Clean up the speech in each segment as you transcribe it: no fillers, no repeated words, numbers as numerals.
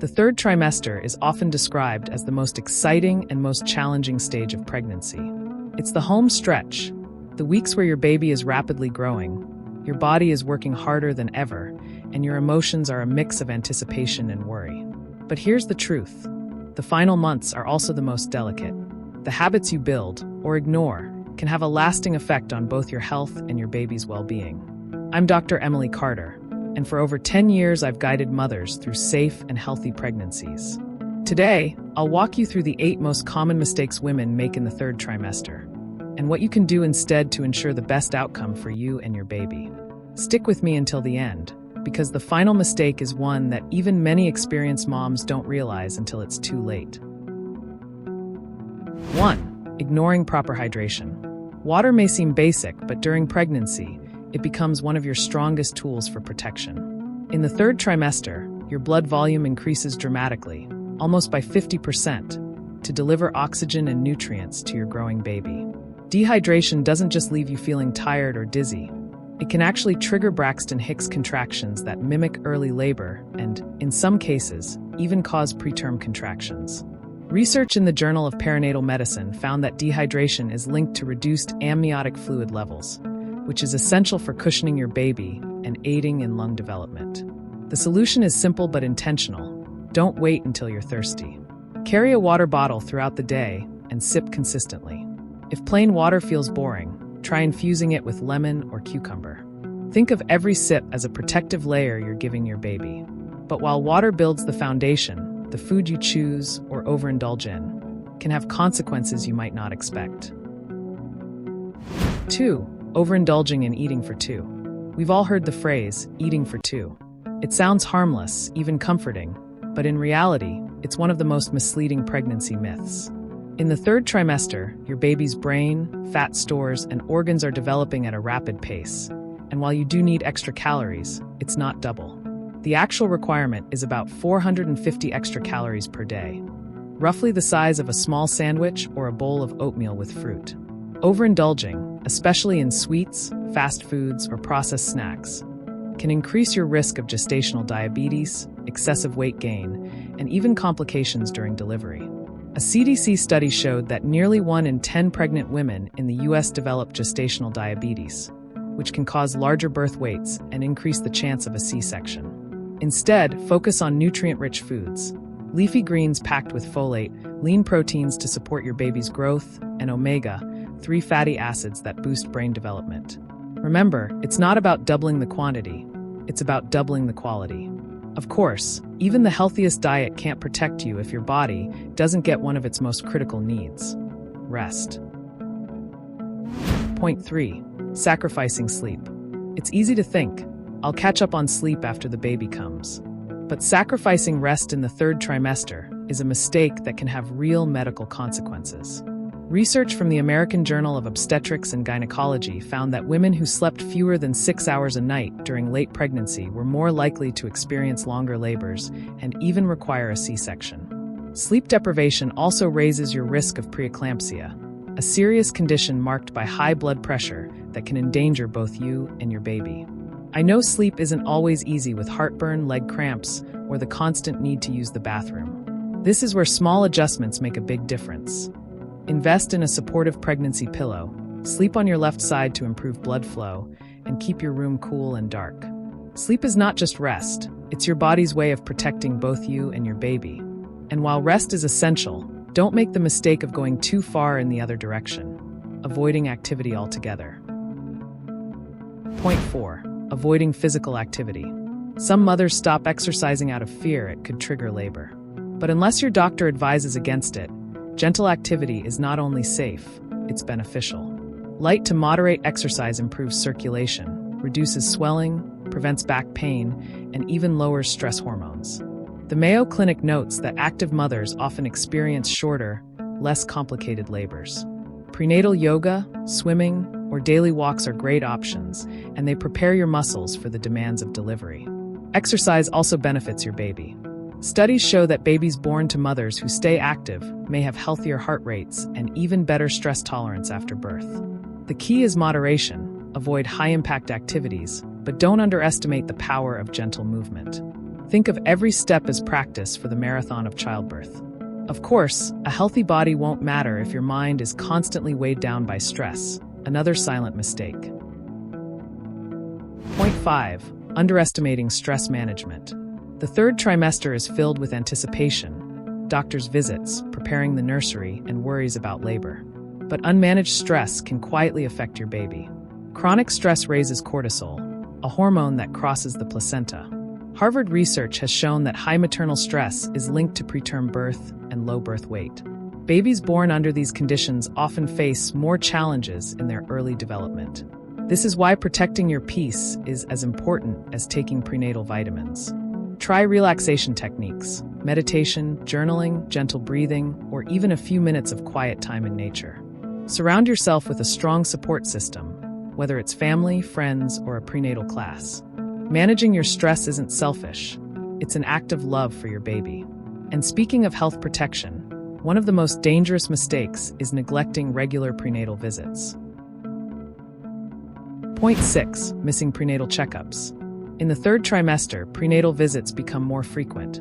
The third trimester is often described as the most exciting and most challenging stage of pregnancy. It's the home stretch, the weeks where your baby is rapidly growing, your body is working harder than ever, and your emotions are a mix of anticipation and worry. But here's the truth. The final months are also the most delicate. The habits you build, or ignore, can have a lasting effect on both your health and your baby's well-being. I'm Dr. Emily Carter, and for over 10 years I've guided mothers through safe and healthy pregnancies. Today, I'll walk you through the 8 most common mistakes women make in the third trimester, and what you can do instead to ensure the best outcome for you and your baby. Stick with me until the end, because the final mistake is one that even many experienced moms don't realize until it's too late. 1. Ignoring proper hydration. Water may seem basic, but during pregnancy, it becomes one of your strongest tools for protection. In the third trimester, your blood volume increases dramatically, almost by 50%, to deliver oxygen and nutrients to your growing baby. Dehydration doesn't just leave you feeling tired or dizzy. It can actually trigger Braxton Hicks contractions that mimic early labor and, in some cases, even cause preterm contractions. Research in the Journal of Perinatal Medicine found that dehydration is linked to reduced amniotic fluid levels, which is essential for cushioning your baby and aiding in lung development. The solution is simple but intentional. Don't wait until you're thirsty. Carry a water bottle throughout the day and sip consistently. If plain water feels boring, try infusing it with lemon or cucumber. Think of every sip as a protective layer you're giving your baby. But while water builds the foundation, the food you choose or overindulge in can have consequences you might not expect. 2. Overindulging in eating for two. We've all heard the phrase, eating for two. It sounds harmless, even comforting, but in reality, it's one of the most misleading pregnancy myths. In the third trimester, your baby's brain, fat stores, and organs are developing at a rapid pace. And while you do need extra calories, it's not double. The actual requirement is about 450 extra calories per day, roughly the size of a small sandwich or a bowl of oatmeal with fruit. Overindulging, especially in sweets, fast foods, or processed snacks, can increase your risk of gestational diabetes, excessive weight gain, and even complications during delivery. A CDC study showed that nearly 1 in 10 pregnant women in the U.S. develop gestational diabetes, which can cause larger birth weights and increase the chance of a C-section. Instead, focus on nutrient-rich foods, leafy greens packed with folate, lean proteins to support your baby's growth, and omega-3 fatty acids that boost brain development. Remember, it's not about doubling the quantity, it's about doubling the quality. Of course, even the healthiest diet can't protect you if your body doesn't get one of its most critical needs: rest. Point 3. Sacrificing sleep. It's easy to think, I'll catch up on sleep after the baby comes. But sacrificing rest in the third trimester is a mistake that can have real medical consequences. Research from the American Journal of Obstetrics and Gynecology found that women who slept fewer than 6 hours a night during late pregnancy were more likely to experience longer labors and even require a C-section. Sleep deprivation also raises your risk of preeclampsia, a serious condition marked by high blood pressure that can endanger both you and your baby. I know sleep isn't always easy with heartburn, leg cramps, or the constant need to use the bathroom. This is where small adjustments make a big difference. Invest in a supportive pregnancy pillow, sleep on your left side to improve blood flow, and keep your room cool and dark. Sleep is not just rest, it's your body's way of protecting both you and your baby. And while rest is essential, don't make the mistake of going too far in the other direction, avoiding activity altogether. Point 4. Avoiding physical activity. Some mothers stop exercising out of fear it could trigger labor. But unless your doctor advises against it, gentle activity is not only safe, it's beneficial. Light to moderate exercise improves circulation, reduces swelling, prevents back pain, and even lowers stress hormones. The Mayo Clinic notes that active mothers often experience shorter, less complicated labors. Prenatal yoga, swimming, or daily walks are great options, and they prepare your muscles for the demands of delivery. Exercise also benefits your baby. Studies show that babies born to mothers who stay active may have healthier heart rates and even better stress tolerance after birth. The key is moderation. Avoid high-impact activities, but don't underestimate the power of gentle movement. Think of every step as practice for the marathon of childbirth. Of course, a healthy body won't matter if your mind is constantly weighed down by stress, another silent mistake. Point 5. Underestimating stress management. The third trimester is filled with anticipation, doctor's visits, preparing the nursery, and worries about labor. But unmanaged stress can quietly affect your baby. Chronic stress raises cortisol, a hormone that crosses the placenta. Harvard research has shown that high maternal stress is linked to preterm birth and low birth weight. Babies born under these conditions often face more challenges in their early development. This is why protecting your peace is as important as taking prenatal vitamins. Try relaxation techniques, meditation, journaling, gentle breathing, or even a few minutes of quiet time in nature. Surround yourself with a strong support system, whether it's family, friends, or a prenatal class. Managing your stress isn't selfish. It's an act of love for your baby. And speaking of health protection, one of the most dangerous mistakes is neglecting regular prenatal visits. Point 6. Missing prenatal checkups. In the third trimester, prenatal visits become more frequent,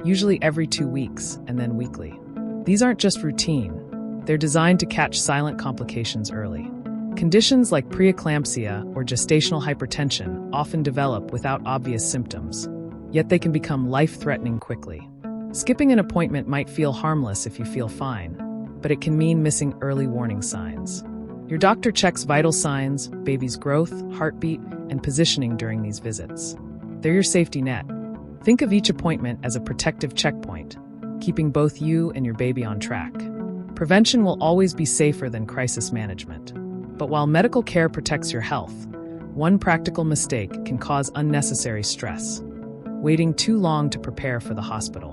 usually every 2 weeks and then weekly. These aren't just routine. They're designed to catch silent complications early. Conditions like preeclampsia or gestational hypertension often develop without obvious symptoms, yet they can become life-threatening quickly. Skipping an appointment might feel harmless if you feel fine, but it can mean missing early warning signs. Your doctor checks vital signs, baby's growth, heartbeat, and positioning during these visits. They're your safety net. Think of each appointment as a protective checkpoint, keeping both you and your baby on track. Prevention will always be safer than crisis management. But while medical care protects your health, one practical mistake can cause unnecessary stress: waiting too long to prepare for the hospital.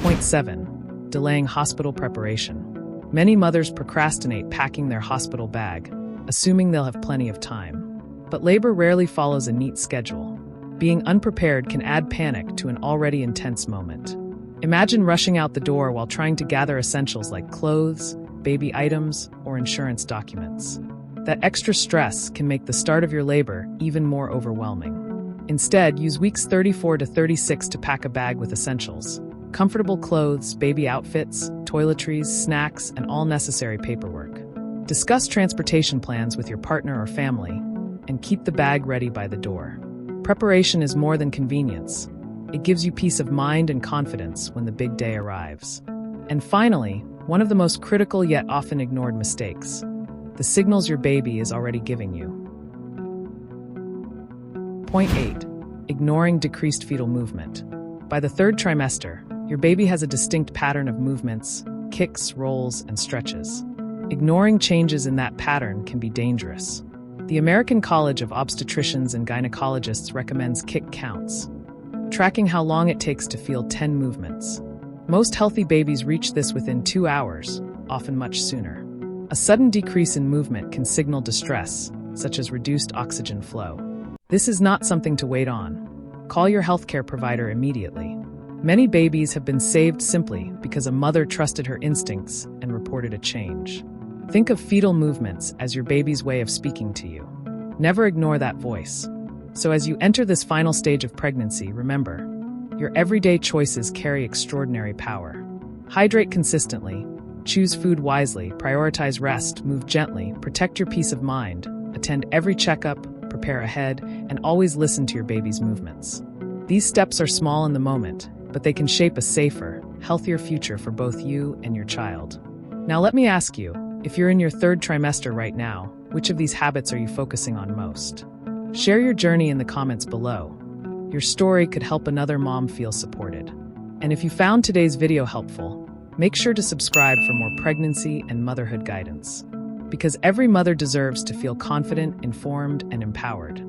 Point 7. Delaying hospital preparation. Many mothers procrastinate packing their hospital bag, assuming they'll have plenty of time. But labor rarely follows a neat schedule. Being unprepared can add panic to an already intense moment. Imagine rushing out the door while trying to gather essentials like clothes, baby items, or insurance documents. That extra stress can make the start of your labor even more overwhelming. Instead, use weeks 34 to 36 to pack a bag with essentials: comfortable clothes, baby outfits, toiletries, snacks, and all necessary paperwork. Discuss transportation plans with your partner or family, and keep the bag ready by the door. Preparation is more than convenience. It gives you peace of mind and confidence when the big day arrives. And finally, one of the most critical yet often ignored mistakes: the signals your baby is already giving you. Point 8. Ignoring decreased fetal movement. By the third trimester, your baby has a distinct pattern of movements, kicks, rolls, and stretches. Ignoring changes in that pattern can be dangerous. The American College of Obstetricians and Gynecologists recommends kick counts, tracking how long it takes to feel 10 movements. Most healthy babies reach this within 2 hours, often much sooner. A sudden decrease in movement can signal distress, such as reduced oxygen flow. This is not something to wait on. Call your healthcare provider immediately. Many babies have been saved simply because a mother trusted her instincts and reported a change. Think of fetal movements as your baby's way of speaking to you. Never ignore that voice. So as you enter this final stage of pregnancy, remember, your everyday choices carry extraordinary power. Hydrate consistently, choose food wisely, prioritize rest, move gently, protect your peace of mind, attend every checkup, prepare ahead, and always listen to your baby's movements. These steps are small in the moment, but they can shape a safer, healthier future for both you and your child. Now let me ask you, if you're in your third trimester right now, which of these habits are you focusing on most? Share your journey in the comments below. Your story could help another mom feel supported. And if you found today's video helpful, make sure to subscribe for more pregnancy and motherhood guidance. Because every mother deserves to feel confident, informed, and empowered.